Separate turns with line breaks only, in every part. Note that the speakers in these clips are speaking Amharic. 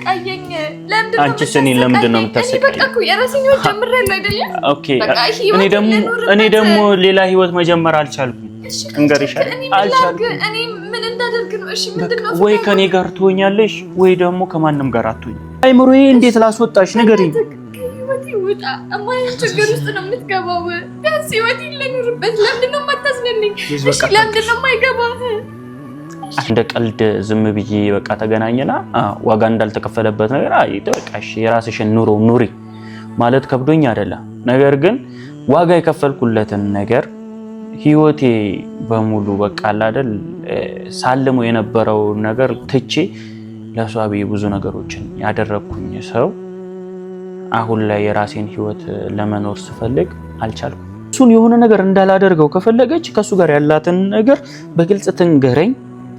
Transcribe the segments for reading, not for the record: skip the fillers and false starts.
የምታሰቃየኝ? ለምንድን ነው
አንቺስ ለምንድን ነው የምታሰቃየኝ?
በቃ እኮ የራሴን ህይወት ጀምሬያለሁ አይደለም?
ኦኬ እኔ ደግሞ ሌላ ህይወት መጀመር አልቻልኩም። እንገርሽ አልቻልኩም።
እኔ ምን እንዳደርግ ነው? እሺ ምንድነው?
ወይ ከኔ ጋር ትሆኛለሽ ወይ ደግሞ ከማንም ጋር አትሆኝ። አይምሮዬ እንዴት ላስወጣሽ ንገሪኝ።
ህይወቴ ውጣ። አማን ችግር ውስጥ ነው የምትገባው። ቢያንስ ህይወቴ ልኑርበት። ለምንድን ነው የማታዝነልኝ? እሺ ለምንድን ነው የማይገባህ?
እንደ ቀልድ ዝም ብዬ በቃ ተገናኘና ዋጋ እንዳልተከፈለበት ነገር በቃሽ የራስሽን ኑሮ ኑሪ ማለት ከብዶኝ አይደለም። ነገር ግን ዋጋ የከፈልኩለትን ነገር ህይወቴ በሙሉ በቃ አይደል ሳልሞ የነበረው ነገር ትቼ ለሷቢ ብዙ ነገሮችን ያደረኩኝ ሰው አሁን ላይ የራሴን ህይወት ለመኖር ስፈልግ አልቻልኩም። እሱን የሆነ ነገር እንዳላደርገው ከፈለገች ከሱ ጋር ያላትን ነገር በግልጽ ትንገረኝ።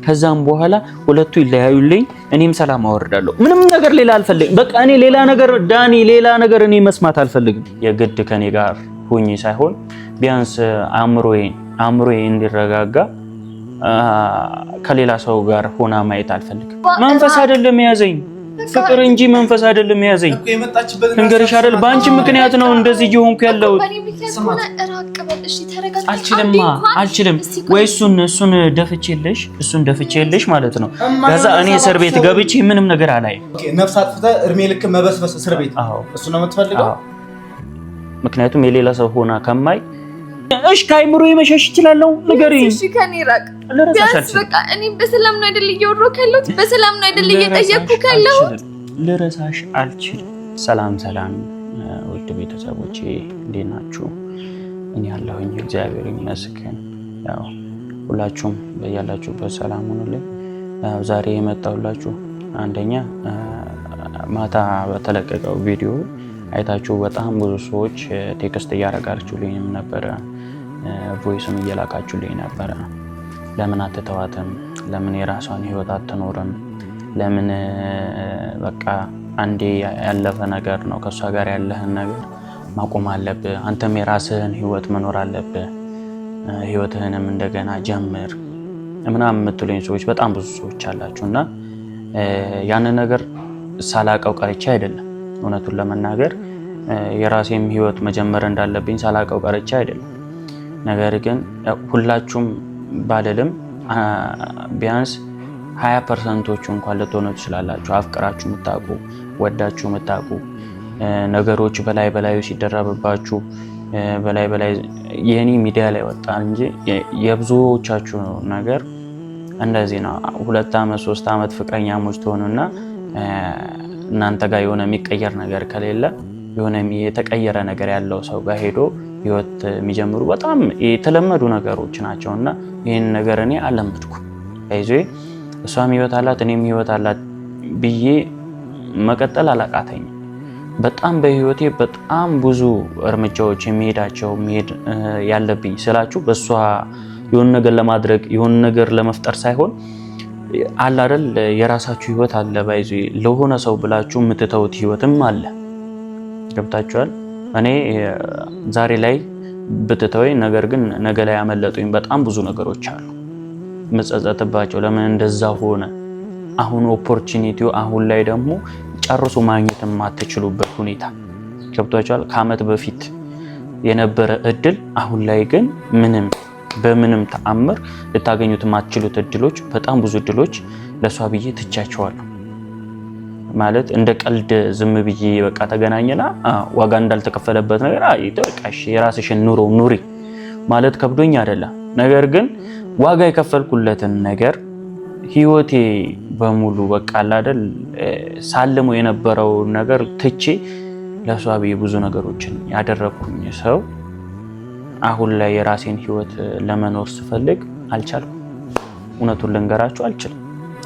ከዛም በኋላ ሁለቱ ይለያዩልኝ፣ እኔም ሰላም አወርዳለሁ። ምንም ነገር ሌላ አልፈልግም። በቃ እኔ ሌላ ነገር ዳኒ ሌላ ነገር እኔ መስማት አልፈልግም። የግድ ከኔ ጋር ሁኚ ሳይሆን ቢያንስ አእምሮዬ እንዲረጋጋ ከሌላ ሰው ጋር ሆና ማየት አልፈልግም። መንፈስ አይደለም የያዘኝ ፍቅር እንጂ መንፈስ አይደለም የያዘኝ። እንገርሽ አይደል በአንቺ ምክንያት ነው እንደዚህ እየሆንኩ ያለው። አልችልም ወይ እሱን ደፍቼልሽ ማለት ነው። ከዛ እኔ እስር ቤት ገብቼ ምንም ነገር አላየም።
ነፍስ አጥፍተህ እድሜ ልክ መበስበስ እስር ቤት እሱ ነው የምትፈልገው?
ምክንያቱም የሌላ ሰው ሆና ከማይ እሺ ከአይምሮ መሸሽ እችላለሁ። ንገሪኝ።
እሺ ከኔ ራቅ። ቢያንስ በቃ እኔ በሰላም ነው አይደል እየወሮክ ያለሁት? በሰላም ነው አይደል እየጠየቅኩህ ያለሁት?
ልረሳሽ አልችልም። ሰላም ውድ ቤተሰቦቼ እንዴት ናችሁ? እኔ ያለሁኝ እግዚአብሔር ይመስገን። ያው ሁላችሁም በያላችሁበት ሰላም ሁኑልኝ። ዛሬ የመጣሁላችሁ አንደኛ ማታ በተለቀቀው ቪዲዮ አይታችሁ በጣም ብዙ ሰዎች ቴክስት እያረጋችሁልኝም ነበረ፣ ቮይስም እየላካችሁልኝ ነበረ። ለምን አትተዋትም? ለምን የራሷን ህይወት አትኖርም? ለምን በቃ አንዴ ያለፈ ነገር ነው፣ ከሷ ጋር ያለህን ነገር ማቆም አለብህ። አንተም የራስህን ህይወት መኖር አለብህ። ህይወትህንም እንደገና ጀምር ምናምን የምትሉኝ ሰዎች በጣም ብዙ ሰዎች አላችሁና ያንን ነገር ሳላቀው ቀርቼ አይደለም። እውነቱን ለመናገር የራሴም ህይወት መጀመር እንዳለብኝ ሳላቀው ቀርቼ አይደለም። ነገር ግን ሁላችሁም ባልልም ቢያንስ 20%ዎቹ እንኳን ልትሆኑ ትችላላችሁ። አፍቅራችሁ የምታውቁ ወዳችሁ የምታውቁ ነገሮች በላዩ ሲደረብባችሁ በላይ የኔ ሚዲያ ላይ ወጣ እንጂ የብዙዎቻችሁ ነገር እንደዚህ ነው። 2 ዓመት 3 ዓመት ፍቅረኛሞች ትሆኑና እናንተ ጋር የሆነ የሚቀየር ነገር ከሌለ የሆነ የተቀየረ ነገር ያለው ሰው ጋር ሄዶ ህይወት የሚጀምሩ በጣም የተለመዱ ነገሮች ናቸውና ይሄን ነገር እኔ አለመድኩ። እሷም ህይወት አላት እኔም ህይወት አላት ብዬ መቀጠል አላቃተኝም። በጣም በህይወቴ በጣም ብዙ እርምጃዎች መሄድ ያለብኝ ስላችሁ በሷ የሆነ ነገር ለማድረግ የሆነ ነገር ለመፍጠር ሳይሆን አለ አይደል የራሳችሁ ህይወት አለ። ለሆነ ሰው ብላችሁ የምትተውት ህይወትም አለ። ገብታችኋል? እኔ ዛሬ ላይ ብትተወኝ ነገር ግን ነገ ላይ ያመለጡኝ በጣም ብዙ ነገሮች አሉ መጸጸትባቸው። ለምን እንደዛ ሆነ? አሁን ኦፖርቹኒቲው አሁን ላይ ደግሞ ጨርሶ ማግኘት የማትችሉበት ሁኔታ ገብታችኋል? ከአመት በፊት የነበረ እድል አሁን ላይ ግን በምንም ተአምር ልታገኙት የማትችሉት እድሎች በጣም ብዙ እድሎች ለሷ ብዬ ትቻቸዋለሁ። ማለት እንደ ቀልድ ዝም ብዬ በቃ ተገናኘና ዋጋ እንዳልተከፈለበት ነገር በቃሽ የራስሽን ኑሮ ኑሪ ማለት ከብዶኝ አይደለም። ነገር ግን ዋጋ የከፈልኩለትን ነገር ህይወቴ በሙሉ በቃ አይደል ሳልሞ የነበረው ነገር ትቼ ለሷ ብዬ ብዙ ነገሮችን ያደረኩኝ ሰው አሁን ላይ የራሴን ህይወት ለመኖር ስፈልግ አልቻልኩም። እውነቱን ልንገራችሁ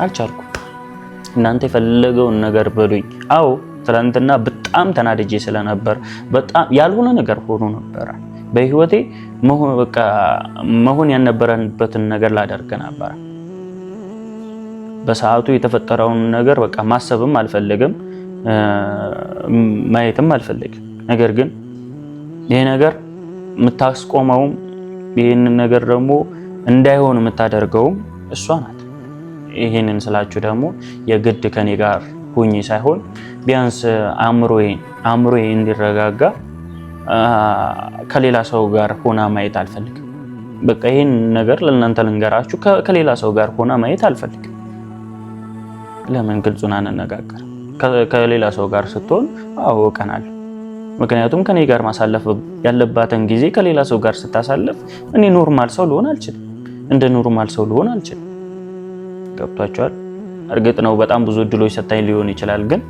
አልቻልኩም። እናንተ የፈለገውን ነገር በሉኝ። አዎ ትናንትና በጣም ተናድጄ ስለነበር በጣም ያልሆነ ነገር ሆኖ ነበር በህይወቴ መሆን ያልነበረበትን ነገር ላደርግ ነበር። በሰዓቱ የተፈጠረውን ነገር በቃ ማሰብም አልፈልግም ማየትም አልፈልግም። ነገር ግን ይሄ ነገር የምታስቆመውም ይሄንን ነገር ደግሞ እንዳይሆን የምታደርገውም እሷ ናት። ይሄንን ስላችሁ ደግሞ የግድ ከኔ ጋር ሆኜ ሳይሆን ቢያንስ አእምሮዬ እንዲረጋጋ ከሌላ ሰው ጋር ሆና ማየት አልፈልግም። በቃ ይሄን ነገር ለእናንተ ልንገራችሁ፣ ከሌላ ሰው ጋር ሆና ማየት አልፈልግም። ለምን ግልጹን አንነጋገር? ከሌላ ሰው ጋር ስትሆን እቀናለሁ። ምክንያቱም ከኔ ጋር ማሳለፍ ያለባትን ጊዜ ከሌላ ሰው ጋር ስታሳለፍ እኔ ኖርማል ሰው ልሆን አልችልም፣ እንደ ኖርማል ሰው ልሆን አልችልም። ገብቷቸዋል? እርግጥ ነው በጣም ብዙ እድሎች ሰጣኝ ሊሆን ይችላል፣ ግን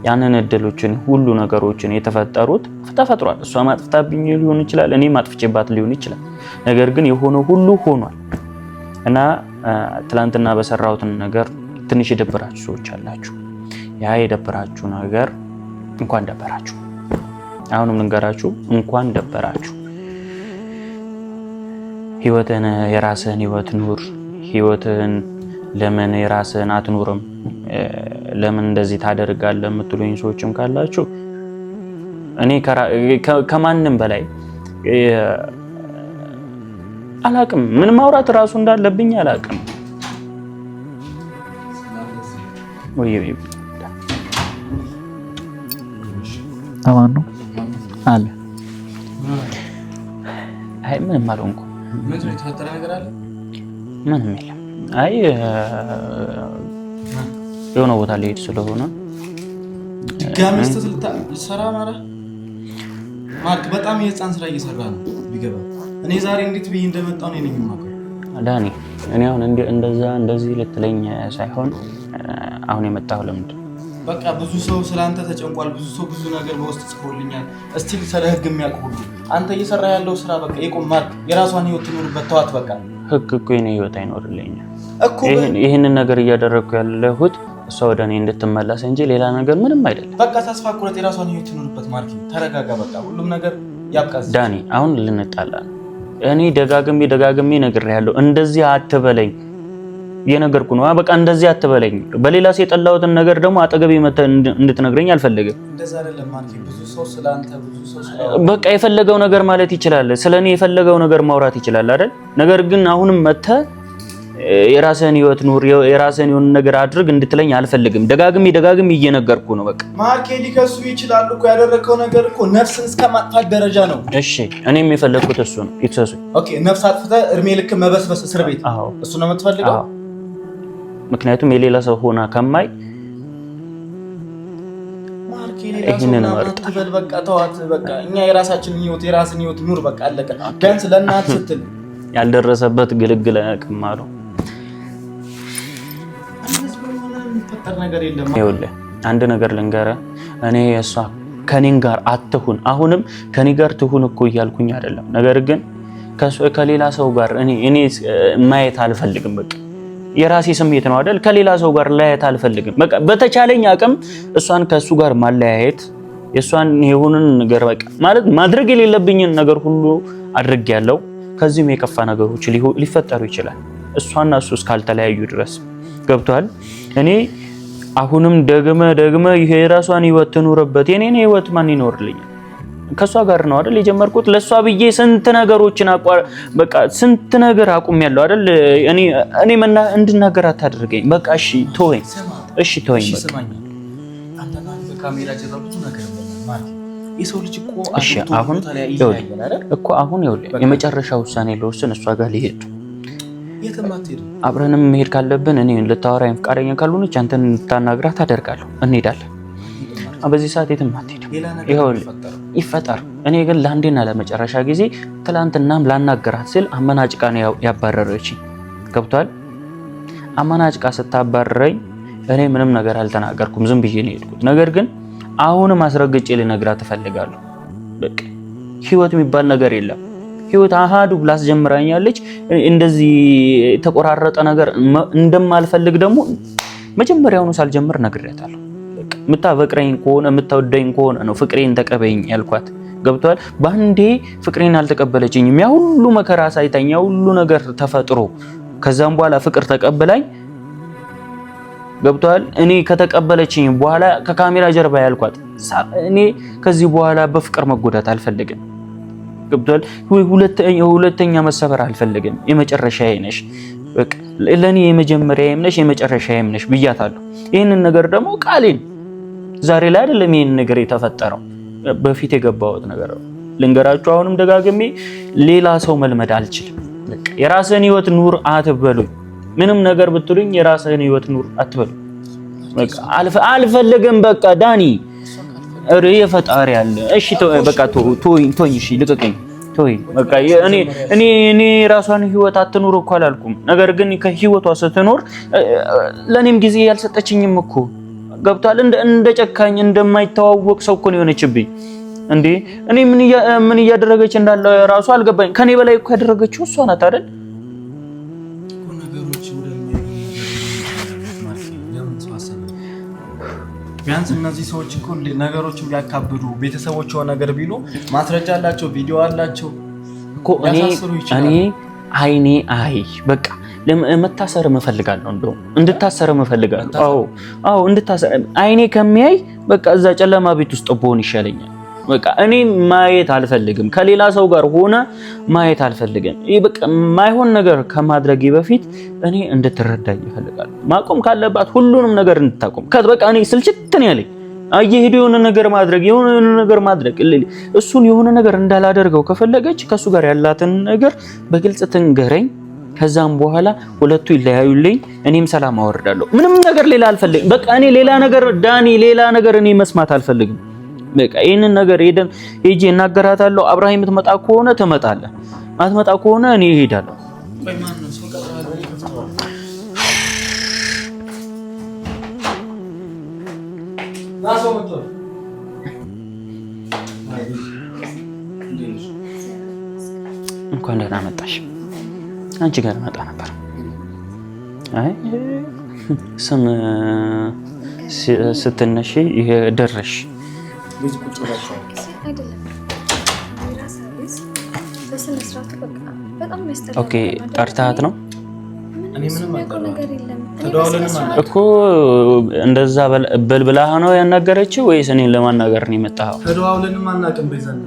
ያንን እድሎችን ሁሉ ነገሮችን የተፈጠሩት ተፈጥሯል። እሷ ማጥፍታብኝ ሊሆን ይችላል፣ እኔ ማጥፍቼባት ሊሆን ይችላል። ነገር ግን የሆነው ሁሉ ሆኗል እና ትላንትና በሰራሁትን ነገር ትንሽ የደበራችሁ ሰዎች አላችሁ። ያ የደበራችሁ ነገር እንኳን ደበራችሁ። አሁንም ልንገራችሁ፣ እንኳን ደበራችሁ። ህይወትን የራስህን ህይወት ኑር። ህይወትን ለምን የራስህን አትኑርም? ለምን እንደዚህ ታደርጋለህ የምትሉኝ ሰዎችም ካላችሁ እኔ ከማንም በላይ አላቅም። ምን ማውራት ራሱ እንዳለብኝ አላቅም። ወይ አማን ነው አለ። አይ ምንም አልሆንኩም።
ምንድን ነው የተፈጠረ ነገር አለ?
ምንም የለም። አይ የሆነ ቦታ ልሄድ ስለሆነ
ድጋሚ ልትሰራ ማርክ በጣም የህፃን ስራ እየሰራ ነው ቢገባ። እኔ ዛሬ እንዴት ብዬ እንደመጣሁ ነው ነኝ የማውቀው።
ዳኒ እኔ አሁን እንደዚህ ልትለኝ ሳይሆን አሁን የመጣሁ ለምንድን
በቃ ብዙ ሰው ስላንተ ተጨንቋል። ብዙ ሰው ብዙ ነገር በውስጥ ጽፎልኛል። እስቲ ስለ ህግ የሚያውቁ ሁሉ አንተ እየሰራ ያለው ስራ በቃ ይቆም። ማርክ የራሷን ህይወት ትኖርበት፣ ተዋት በቃ።
ህግ እኮ የኔ ህይወት አይኖርልኝም እኮ። ይሄንን ነገር እያደረኩ ያለሁት እሷ ወደ እኔ እንድትመለስ እንጂ ሌላ ነገር ምንም አይደለም።
በቃ ተስፋ ኩረት፣ የራሷን ህይወት ትኖርበት። ማርክ ተረጋጋ በቃ። ሁሉም ነገር ያብቃ።
ዳኒ አሁን ልንጣላ ነው። እኔ ደጋግሜ ነግሬሃለሁ፣ እንደዚህ አትበለኝ። የነገርኩ ነው በቃ እንደዚህ አትበለኝ። በሌላ ሰው የጠላሁትን ነገር ደግሞ አጠገቤ መተህ እንድትነግረኝ አልፈልግም።
እንደዛ አይደለም ማለት ብዙ ሰው ስላንተ
በቃ የፈለገው ነገር ማለት ይችላል። ስለኔ የፈለገው ነገር ማውራት ይችላል አይደል? ነገር ግን አሁንም መተህ የራስህን ህይወት ኑር፣ የራስህን የሆነ ነገር አድርግ እንድትለኝ አልፈልግም። ደጋግሜ እየነገርኩ ነው በቃ።
ማርኬ ሊከሱ ይችላሉ እኮ ያደረከው ነገር እኮ ነፍስን እስከ ማጥፋት ደረጃ ነው።
እሺ እኔም የፈለኩት እሱ ነው። ይክሰሱ።
ኦኬ ነፍስ አጥፍተህ እድሜ ልክ መበስበስ እስር ቤት እሱ ነው የምትፈልገው?
ምክንያቱም የሌላ ሰው ሆና ከማይ
ማርኬ ይሄንን መርጠህ በቃ ተዋት በቃ። እኛ የራሳችንን ህይወት የራስን ህይወት ኑር በቃ አለቀ። ቢያንስ ለእናት ስትል
ያልደረሰበት ግልግል አያውቅም።
ነገር የለም።
ይኸውልህ አንድ ነገር ልንገርህ፣ እኔ እሷ ከኔን ጋር አትሁን፣ አሁንም ከኔ ጋር ትሁን እኮ እያልኩኝ አይደለም። ነገር ግን ከሌላ ሰው ጋር እኔ ማየት አልፈልግም። በቃ የራሴ ስሜት ነው አይደል? ከሌላ ሰው ጋር ላያየት አልፈልግም። በቃ በተቻለኝ አቅም እሷን ከሱ ጋር ማለያየት፣ የሷን የሆነን ነገር በቃ ማለት ማድረግ የሌለብኝን ነገር ሁሉ አድርጌያለሁ። ከዚህም የከፋ ነገሮች ሊፈጠሩ ይችላል እሷና እሱ እስካልተለያዩ ድረስ። ገብቷል? እኔ አሁንም ደግመ ይሄ የራሷን ህይወት ትኖርበት። የኔን ህይወት ማን ይኖርልኛል? ከሷ ጋር ነው አይደል የጀመርኩት። ለሷ ብዬ ስንት ነገሮችን በቃ ስንት ነገር አቁሜያለሁ አይደል? እኔ እንድናገር አታድርገኝ። በቃ እሺ ተወኝ፣ እሺ ተወኝ በቃ።
አንተና በካሜራ ጀርባ ብዙ ነገር ማለት የሰው ልጅ እኮ
አሁን ይኸውልህ የመጨረሻ ውሳኔ ለወሰን እሷ ጋር ሊሄድ
የትም አትሄድም።
አብረንም መሄድ ካለብን እኔ ልታወራኝ ፈቃደኛ ካልሆነች አንተን እንድታናግራት አደርጋለሁ። እንሄዳለን። በዚህ ሰዓት የትም አትሄድም። ይኸውልህ ይፈጠር። እኔ ግን ለአንዴና ለመጨረሻ ጊዜ ትላንትናም ላናገራት ስል አመናጭቃ ነው ያባረረችኝ። ገብቷል? አመናጭቃ ስታባረረኝ እኔ ምንም ነገር አልተናገርኩም፣ ዝም ብዬ ነው የሄድኩት። ነገር ግን አሁንም አስረግጬ ልነግራት እፈልጋለሁ። በቃ ህይወት የሚባል ነገር የለም። ህይወት አሃዱ ብላ አስጀምራኛለች። እንደዚህ የተቆራረጠ ነገር እንደማልፈልግ ደግሞ መጀመሪያውኑ ሳልጀምር ነግሬያታለሁ። በቃ የምታፈቅረኝ ከሆነ የምትወደኝ ከሆነ ነው ፍቅሬን ተቀበይኝ ያልኳት። ገብቷል? ባንዴ ፍቅሬን አልተቀበለችኝም። ያ ሁሉ መከራ ሳይታኝ ያ ሁሉ ነገር ተፈጥሮ ከዛም በኋላ ፍቅር ተቀበላኝ። ገብቷል? እኔ ከተቀበለችኝ በኋላ ከካሜራ ጀርባ ያልኳት እኔ ከዚህ በኋላ በፍቅር መጎዳት አልፈልግም። ገብቷል? ሁለተኛ መሰበር አልፈልግም። የመጨረሻዬ ነሽ። በቃ ለኔ የመጀመሪያዬም ነሽ የመጨረሻዬም ነሽ ብያታለሁ። ይሄንን ነገር ደግሞ ቃሌን ዛሬ ላይ አይደለም ይሄን ነገር የተፈጠረው በፊት የገባሁት ነገር ነው። ልንገራችሁ አሁንም ደጋግሜ ሌላ ሰው መልመድ አልችልም። በቃ የራስህን ህይወት ኑር አትበሉኝ። ምንም ነገር ብትሉኝ የራስህን ህይወት ኑር አትበሉኝ። በቃ አልፈልግም። በቃ ዳኒ እረ የፈጣሪ አለ። እሺ በቃ ቶኝ እሺ ልቀቀኝ። ቶይ በቃ እኔ ራሷን ህይወት አትኑር እኮ አላልኩም። ነገር ግን ከህይወቷ ስትኖር ለኔም ጊዜ ያልሰጠችኝም እኮ ገብቷል። እንደ ጨካኝ እንደማይተዋወቅ ሰው እኮ ነው የሆነችብኝ እንዴ። እኔ ምን እያደረገች እንዳለ ራሱ አልገባኝ። ከኔ በላይ እኮ ያደረገችው እሷ ናት አይደል?
ቢያንስ እነዚህ ሰዎች እኮ ነገሮችን ቢያካብዱ ቤተሰቦች የሆነ ነገር ቢሉ ማስረጃ አላቸው፣ ቪዲዮ አላቸው
እኮ። እኔ በቃ ለመታሰር እፈልጋለሁ። እንደው እንድታሰር እፈልጋለሁ። አዎ እንድታሰር። አይኔ ከሚያይ በቃ እዛ ጨለማ ቤት ውስጥ ብሆን ይሻለኛል። በቃ እኔ ማየት አልፈልግም። ከሌላ ሰው ጋር ሆነ ማየት አልፈልግም። ይሄ በቃ ማይሆን ነገር ከማድረግ በፊት እኔ እንድትረዳኝ እፈልጋለሁ። ማቆም ካለባት ሁሉንም ነገር እንድታቆም። በቃ እኔ ስልችት ነው ያለኝ። እየሄዱ የሆነ ነገር ማድረግ እሱን የሆነ ነገር እንዳላደርገው ከፈለገች ከሱ ጋር ያላትን ነገር በግልጽ ትንገረኝ። ከዛም በኋላ ሁለቱ ይለያዩልኝ፣ እኔም ሰላም አወርዳለሁ። ምንም ነገር ሌላ አልፈልግም። በቃ እኔ ሌላ ነገር ዳኒ፣ ሌላ ነገር እኔ መስማት አልፈልግም። በቃ ይሄንን ነገር ሄጄ እናገራታለሁ። አብርሃም የምትመጣ ከሆነ ትመጣለህ፣ አትመጣ ከሆነ እኔ እሄዳለሁ። እንኳን ደህና መጣሽ። አንቺ ጋር መጣ ነበር። አይ ስም ስትነሺ ይሄ ደረሽ። ኦኬ ጠርታት ነው እኮ እንደዛ በልብላ ነው ያናገረችው ወይስ እኔን ለማናገር ነው የመጣው?
ተደዋውለንም አናውቅም በዛን።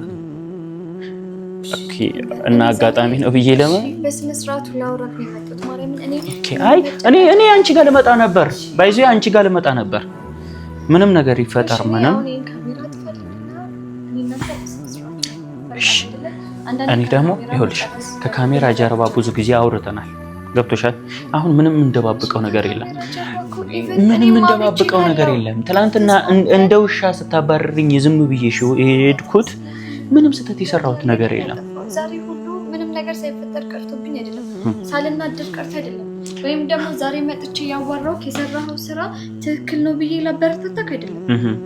ኦኬ እና አጋጣሚ ነው ብዬ
በስነ ስርዓቱ ላውራት ነው የመጣሁት ማርያምን።
እኔ አንቺ ጋር ልመጣ ነበር፣ ባይዞ አንቺ ጋር ልመጣ ነበር። ምንም ነገር ይፈጠር ምንም። እኔ ደግሞ ይኸውልሽ ከካሜራ ጀርባ ብዙ ጊዜ አውርተናል። ገብቶሻል? አሁን ምንም እንደባብቀው ነገር የለም። ትናንትና እንደ ውሻ ስታባርርኝ ዝም ብዬሽ የሄድኩት ምንም ስህተት የሰራሁት ነገር የለም።
ዛሬ ሁሉ ምንም ነገር ሳይፈጠር ቀርቶብኝ አይደለም፣ ሳልናደድ ቀርቶ አይደለም። ወይም ደግሞ ዛሬ መጥቼ ያዋራው የሰራኸው ስራ ትክክል ነው ብዬ ላበረታታክ አይደለም።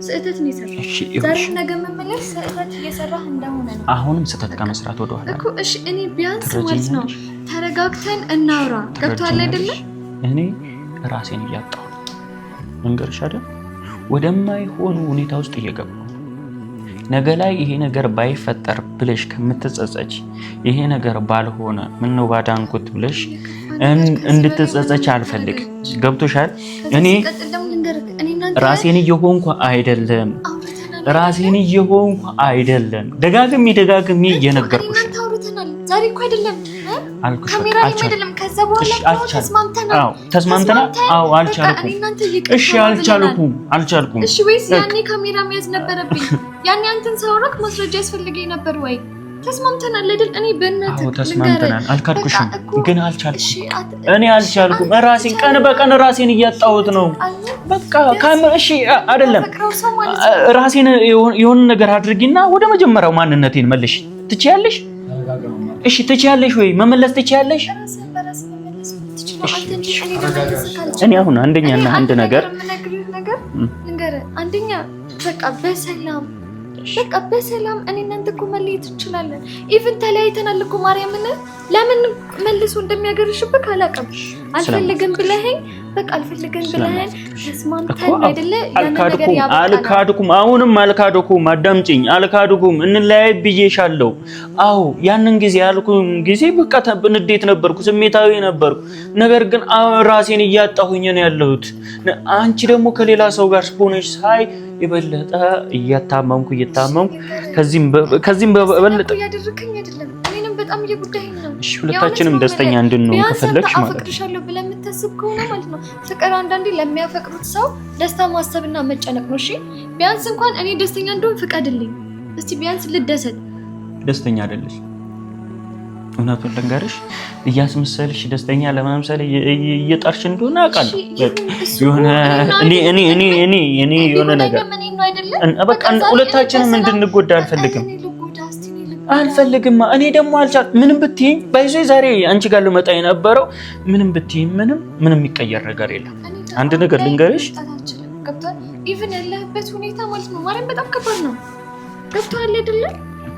ስህተት ነው የሰራው። ዛሬ ነገ መመለስ ስህተት እየሰራህ እንደሆነ ነው።
አሁንም ስህተት ከመስራት ወደኋላ
እኮ እሺ፣ እኔ ቢያንስ ማለት ነው ተረጋግተን እናውራ። ገብቶሃል አይደለም?
እኔ ራሴን እያጣሁ መንገርሽ አይደል ወደማይሆኑ ሁኔታ ውስጥ እየገባሁ ነገ ላይ ይሄ ነገር ባይፈጠር ብለሽ ከምትጸጸች ይሄ ነገር ባልሆነ ምን ነው ባዳንኩት ብለሽ እንድትጸጸች አልፈልግም። ገብቶሻል? እኔ ራሴን እየሆንኩ አይደለም ደጋግሜ እየነገርኩሽ
ዛሬ እኮ አይደለም ካሜራ አይደለም። ከዛ በኋላ
ተስማምተናል። አዎ አልቻልኩም።
እሺ ወይስ ያኔ ካሜራ መያዝ ነበረብኝ? ያኔ አንተን ሳወራክ ማስረጃ ያስፈልገኝ ነበር ወይ? ተስማምተናል አይደል? እኔ በእናትህ
ተስማምተናል። አልካድኩሽም፣ ግን አልቻልኩም። ራሴን ቀን በቀን ራሴን እያጣሁት ነው። በቃ እሺ አይደለም ራሴን የሆነ ነገር አድርጊና ወደ መጀመሪያው ማንነቴን መልሽ። ትችያለሽ? እሺ ትችያለሽ ወይ? መመለስ ትችያለሽ? እኔ አሁን አንደኛና አንድ ነገር
አንደኛ በቃ በሰላም እኔ እናንተ እኮ መለየት እንችላለን። ኢቭን ተለያይተናል እኮ ማርያምን። ለምን መልሶ እንደሚያገርሽብህ አላውቅም። አልፈልግም ብለኸኝ ተስማምተን አይደለ?
አልካድኩም። አሁንም አልካድኩም። አዳምጪኝ። አልካድኩም። እንለያይ ብዬሻለሁ። አዎ ያንን ጊዜ ያልኩኝ ጊዜ በቃ ንዴት ነበርኩ፣ ስሜታዊ ነበርኩ። ነገር ግን ራሴን እያጣሁኝ ነው ያለሁት። አንቺ ደግሞ ከሌላ ሰው ጋር ሆነሽ ሳይ የበለጠ እየታመምኩ ከዚህም በበለጠ
ያደረከኝ አይደለም። እኔንም እኔንም በጣም እየጎዳኸኝ ነው።
እሺ ሁለታችንም ደስተኛ እንድንሆን ከፈለግሽ ማለት ነው
አፈቅርሻለሁ ብለህ የምታስብ ከሆነ ማለት ነው ፍቅር አንዳንዴ ለሚያፈቅሩት ሰው ደስታ ማሰብና መጨነቅ ነው። እሺ ቢያንስ እንኳን እኔ ደስተኛ እንደሆን ፍቀድልኝ እስቲ ቢያንስ ልደሰት።
ደስተኛ አይደለሽ እውነቱን ልንገርሽ እያስመሰልሽ ደስተኛ ለማምሰል እየጣርሽ እንደሆነ አውቃለሁ። የሆነ እኔ የሆነ ነገር በቃ ሁለታችንም እንድንጎዳ አልፈልግም። እኔ ደግሞ ምንም ብትይኝ ባይዞ ዛሬ አንቺ ጋር ልመጣ የነበረው ምንም ብትይኝ ምንም የሚቀየር ነገር የለም። አንድ ነገር ልንገርሽ
ኢቭን ያለህበት ሁኔታ ማለት ነው ማርያም በጣም ከባድ ነው። ገብቶሃል አይደለ?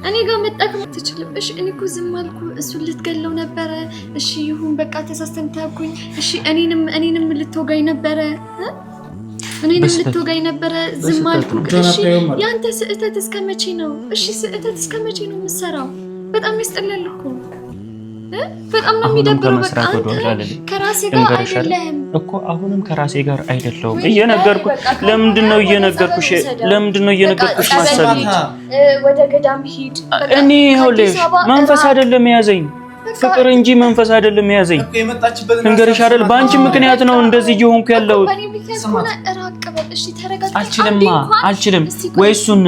እኔ ጋር መጣከም አትችልም። እሺ እኔ እኮ ዝም አልኩ እሱን ልትገለው ነበረ። እሺ ይሁን በቃ ተሳስተን ታኩኝ። እሺ እኔንም ልትወጋኝ ነበረ ዝም አልኩ። እሺ ያንተ ስህተት እስከመቼ ነው? እሺ ስህተት እስከመቼ ነው የምትሰራው? በጣም ያስጠላል እኮ በጣም ነው የሚደብረው። በቃ ከራሴ ጋር አይደለም
እኮ አሁንም ከራሴ ጋር አይደለም እየነገርኩ። ለምንድን ነው እየነገርኩሽ መሰለኝ
ወደ ገዳም ሂድ።
እኔ ይኸውልሽ መንፈስ አይደለም የያዘኝ ፍቅር እንጂ መንፈስ አይደለም የያዘኝ። እንገርሽ አይደል በአንቺ ምክንያት ነው እንደዚህ እየሆንኩ ያለሁት። አልችልም ወይ እሱን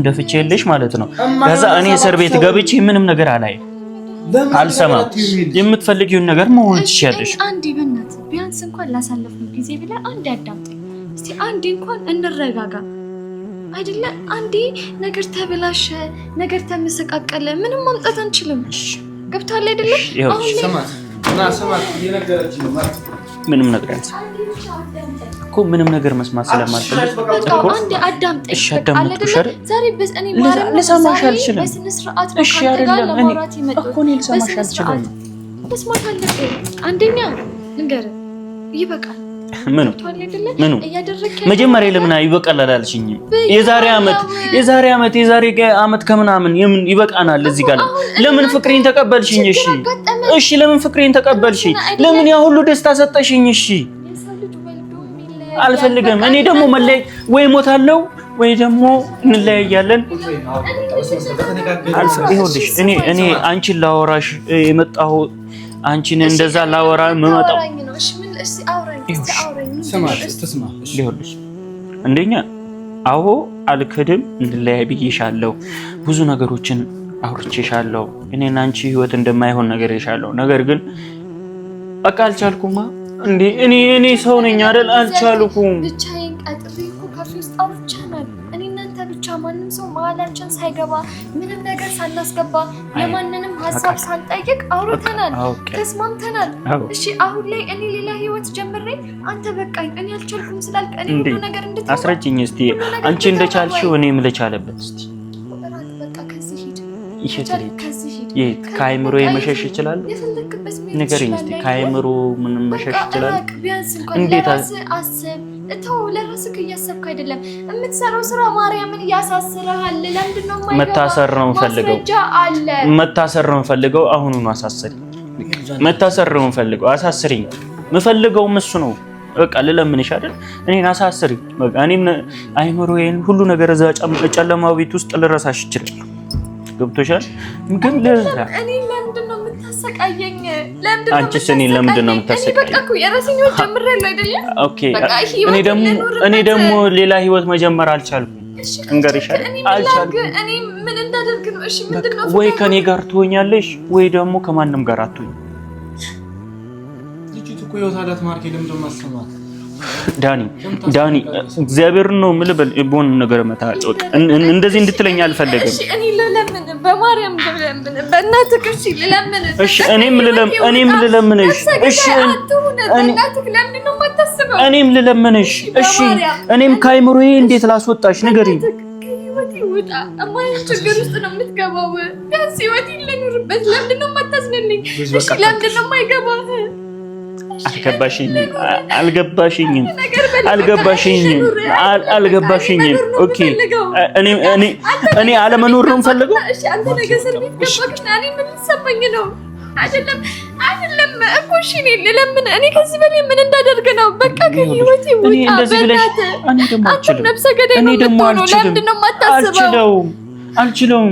ደፍቼልሽ ማለት ነው። ከዛ እኔ እስር ቤት ገብቼ ምንም ነገር አላየም አልሰማም። የምትፈልጊውን ነገር መሆን ትችያለሽ።
አንዴ በእናትህ ቢያንስ እንኳን ላሳለፍነው ጊዜ ብለህ አንዴ አዳምጠኝ እስቲ። አንዴ እንኳን እንረጋጋ አይደለ? አንዴ ነገር ተበላሸ፣ ነገር ተመሰቃቀለ፣ ምንም ማምጣት አንችልም። ገብቶሃል አይደለ? ሰማት እየነገረች ነው ማለት
ምንም ነገር እኮ ምንም ነገር መስማት ስለማልፈልግ
እኮ አንዴ አዳምጠኝ።
እሺ አዳምጥኩሽ አይደል?
ዛሬ በእኔ ማረም
ልሰማሽ አልችልም።
በስነ ስርዓት
እሺ አይደለም እኮ እኔ ልሰማሽ አልችልም።
መስማት አለብህ። አንደኛ ልንገርህ ይበቃል።
ምኑ መጀመሪያ ለምን ይበቃል አላልሽኝም? የዛሬ አመት ከምናምን የምን ይበቃናል? እዚህ ጋር ለምን ፍቅሬን ተቀበልሽኝ? እሺ ለምን ፍቅሬን ተቀበልሽኝ? ለምን ያ ሁሉ ደስታ ሰጠሽኝ? እሺ አልፈልግም። እኔ ደግሞ መለያየት ወይ ሞታለሁ ወይ ደግሞ እንለያያለን። ይኸውልሽ እኔ አንቺን ላወራሽ የመጣሁ አንቺን እንደዛ ላወራ የምመጣው ይኸውልሽ አንደኛ አዎ አልክድም፣ እንለያይ ብዬሻለሁ። ብዙ ነገሮችን አውርቼሻለሁ። እኔና አንቺ ህይወት እንደማይሆን ነገርሻለሁ። ነገር ግን በቃ አልቻልኩማ። እንዴ እኔ ሰው ነኝ አይደል? አልቻልኩም።
ብቻዬን ቀጥሬ እኮ ካፌ ውስጥ አውርቻናል። እኔ እናንተ ብቻ ማንም ሰው መሀላችን ሳይገባ ምንም ነገር ሳናስገባ የማንንም ሀሳብ ሳንጠይቅ አውርተናል፣ ተስማምተናል። እሺ አሁን ላይ እኔ ሌላ ህይወት ጀምሬ አንተ በቃኝ እኔ አልቻልኩም ስላልክ እኔ ሁሉ ነገር እንድትተው
አስረጅኝ እስቲ። አንቺ እንደቻልሽው እኔም ልቻለበት እስቲ።
በቃ ከዚህ ሂድ
ይችላል። ከአይምሮ መሸሽ ይችላል? ንገሪኝ እስቲ። ከአይምሮ ምን መሸሽ ይችላል?
እንዴት አስብ እተው። ለራስህ እያሰብክ አይደለም የምትሰራው ስራ ማርያምን ያሳስርሃል። ለምንድን ነው የማይገባ?
መታሰር ነው የምፈልገው። አሁኑኑ አሳስሪኝ። መታሰር ነው የምፈልገው። አሳስሪኝ። የምፈልገውም እሱ ነው። በቃ ልለምንሽ አይደል? እኔን አሳስሪኝ። በቃ እኔም አይምሮዬን ሁሉ ነገር እዛ ጨለማው ቤት ውስጥ ልረሳሽ ይችላል። ገብቶሻል? ግን
እኔ ለምንድን ነው የምታሰቃየኝ?
አንቺስ እኔ ለምንድን ነው የምታሰቃየኝ?
በቃ እኮ የራሴን ህይወት ጀምሬያለሁ አይደል?
ኦኬ እኔ ደግሞ ሌላ ህይወት መጀመር አልቻልኩም። እንገርሽ አልቻልኩም።
እኔ ምን እንዳደርግ ነው? እሺ ምንድነው?
ወይ ከኔ ጋር ትሆኛለሽ ወይ ደግሞ ከማንም ጋር አትሆኝ።
ልጅቱ እኮ የወታዳት ማርኬ ለምንድን ነው ማሰማት?
ዳኒ እግዚአብሔር ነው የምልበል ቦን ነገር መታጨቅ እንደዚህ እንድትለኝ አልፈልግም።
እሺ እኔ ለምን በማርያም ለምን በእናትህ እሺ ለምን?
እሺ እኔም ልለምንሽ። እሺ እኔም ልለምንሽ። እሺ እኔም ከአይምሮዬ እንዴት ላስወጣሽ ንገሪኝ።
ውጣ አማን ችግር ውስጥ ነው የምትገባው። ቢያንስ ህይወቴን ልኑርበት። ለምንድን ነው የማታዝነልኝ? እሺ ለምንድን ነው የማይገባህ?
አልገባሽኝም። ኦኬ እኔ አለመኖር ነው የምፈልገው።
እሺ አንተ ነገር ሰርቪስ ገባክና እኔ ምን ልሰማኝ ነው? አይደለም እኮ እሺ እኔ ከዚህ በላይ ምን እንዳደርግ ነው? በቃ ከህይወቴ ውጣ።
እኔ እንደዚህ ብለሽ እኔ ደግሞ አልችልም።
ነፍሰ ገዳይ ነው የምትሆነው። ለምንድን ነው የማታስበው?
አልችልም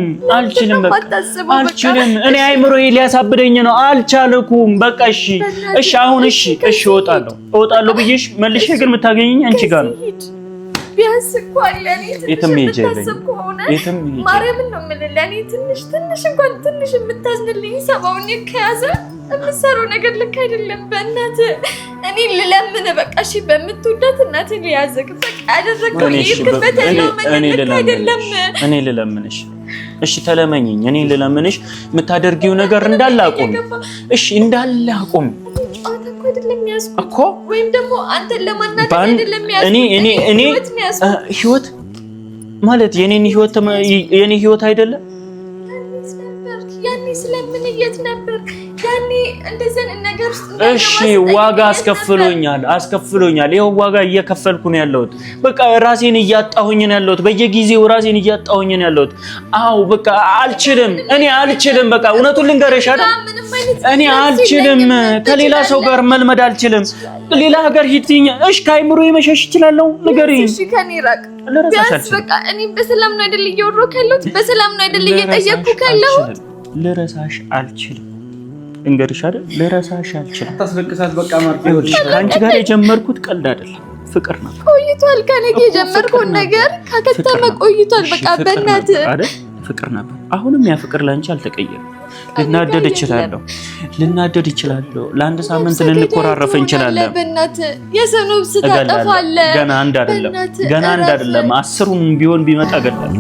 በቃ አልችልም። እኔ አይምሮዬ ሊያሳብደኝ ነው። አልቻልኩም በቃ እሺ አሁን እሺ እወጣለሁ ብዬሽ መልሼ ግን የምታገኘኝ አንቺ ጋር ነው።
ቢያንስ እኮ ለኔ
የትም
ማርያምን ነው የምልህ ለኔ ትንሽ እንኳን ትንሽ የምታዝንልኝ ሰባውን ከያዘ የምትሰራው ነገር ልክ አይደለም። በእናትህ እኔ ልለምን በቃ እሺ በምትወዳት እናትህ ሊያዘግ በቃ ያደረገው ይርክበት ያለው መንገድ ልክ አይደለም።
እኔ ልለምንሽ እሺ ተለመኝኝ። እኔ ልለምንሽ የምታደርጊው ነገር እንዳለ አቁም እሺ እንዳለ አቁም እኮ
ወይም ደግሞ አንተን ለማናደድ አይደለም
እኔ ህይወት ማለት የኔ ህይወት አይደለም። ያኔ ስለምን የት ነበር ያኔ እንደዚህ ነገር ውስጥ እሺ ዋጋ አስከፍሎኛል። ይሄው ዋጋ እየከፈልኩ ነው ያለሁት። በቃ ራሴን እያጣሁኝ ነው ያለሁት። በየጊዜው ራሴን እያጣሁኝ ነው ያለሁት። አው በቃ እኔ አልችልም። በቃ እውነቱን ልንገርሽ አይደል እኔ አልችልም። ከሌላ ሰው ጋር መልመድ አልችልም። ሌላ ሀገር ሂድኝ እሺ ከአይምሮዬ መሸሽ እችላለሁ። ንገሪኝ
እሺ ከኔ ራቅ ቢያንስ በቃ እኔ በሰላም ነው አይደል እየወሮክ ያለሁት? በሰላም ነው አይደል እየጠየቅኩ ያለሁት?
ልረሳሽ አልችልም። እንግዲህ አይደል ልረሳሽ አልችልም።
ታስለቅሳት በቃ ማርክ
ከአንቺ ጋር የጀመርኩት ቀልድ አይደለም ፍቅር ነው።
ቆይቷል ከኔ ጋር የጀመርኩት ነገር ከከተመ ቆይቷል። በቃ በእናትህ
አይደል ፍቅር ነበር። አሁንም ያ ፍቅር ላንቺ አልተቀየረም። ልናደድ እችላለሁ። ለአንድ ሳምንት ልንኮራረፍ እንችላለን።
በእናትህ የሰው ነፍስ ታጠፋለህ።
ገና አንድ አይደለም 10ም ቢሆን ቢመጣ ገላል።